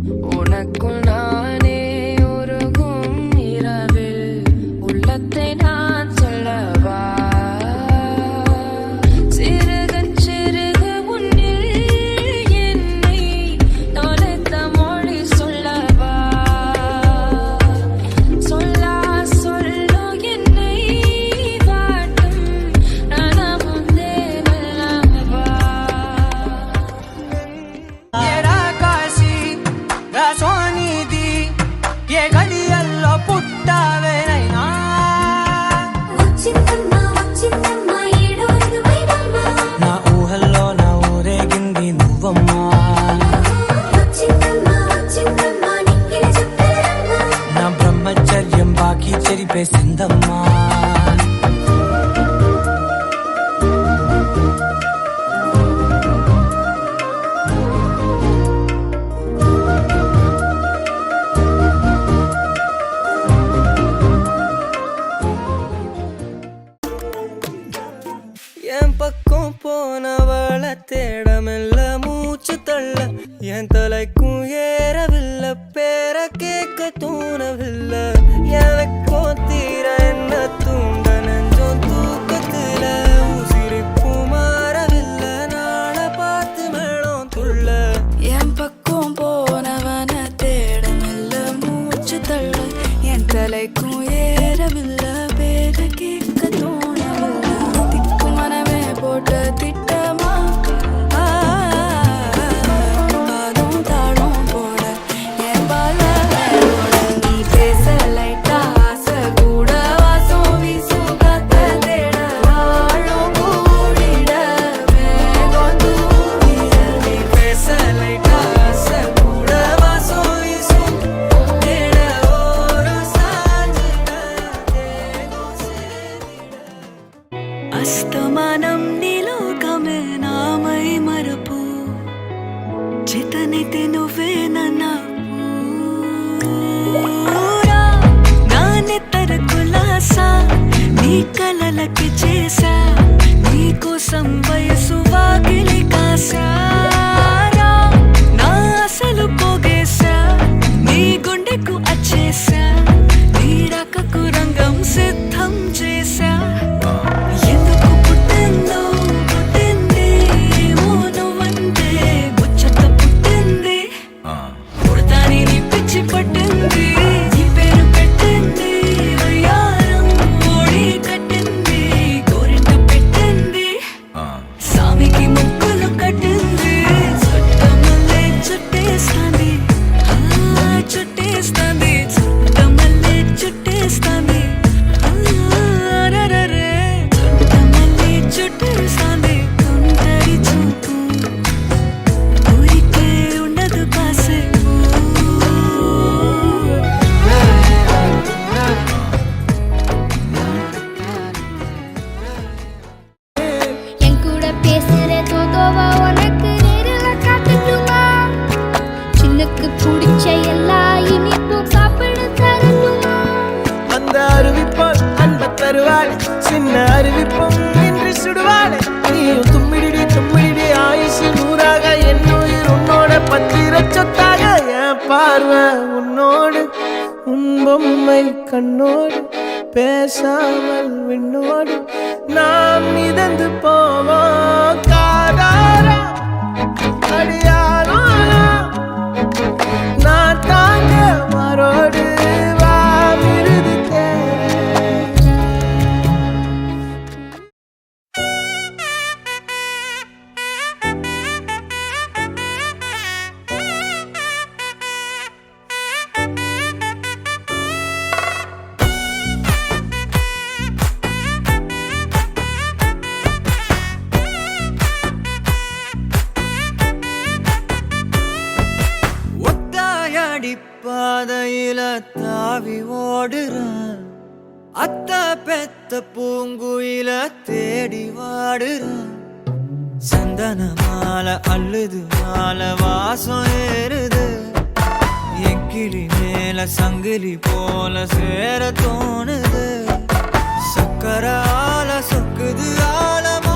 உனக்குள் நானே உருகும் இரவில் உள்ளத்தை நான் சொல்லவா సిందమ్మా என் பக்கம் போனவள தேடமெல்ல மூச்சு தள்ள என் தலைக்கும் ஏறவில்லை பேர கேட்க தோணவில்லை எனக்கும் தீர என்ன தூண்ட நெஞ்சம் தூக்கத்துல உசிரிப்பு மாறவில்லை நாள பார்த்து மேளம் துள்ள என் பக்கம் போனவன தேடமெல்ல மூச்சு தள்ள என் தலைக்கும் ஏறவில்லை பேர கேட்க தோணவில்லை திக்கு மனமே போட்ட திட்டமா అస్తమానం నీలోకమే నామై మరపు చేతనైతే నువ్వే నన్ను నానెత్తర కులాసా నీ కలలకి చేసా నీ కోసం వయసు వాకిలి కాసా నా అసలు పోగేసా నీ గుండెకు అచ్చేసా నీ రకకు రంగం సిద్ధం చేసా சின்ன அறிவிப்பும் என்று சுடுவாளே நீயும் தும்மிடி தும்மிடி ஆயுசு நூறாக என்னுயிர் உன்னோட பத்திர சொத்தாக என் பார்வை உன்னோடு உன் பொம்மை கண்ணோடு பேசாமல் விண்ணோடு நாம் மிதந்து போவோம் காதாரா அடியாரோ நான் தாங்க மரோடு வா விருது பாதையில தாவி ஓடுறான் அத்த பெத்த பூங்குயில தேடி வாடுறான் சந்தன மாலை அள்ளுது மாலை வாசம் ஏறுது என் கிளி மேல சங்கிலி போல சேர தோணுது சக்கர ஆல சொக்குது ஆழமா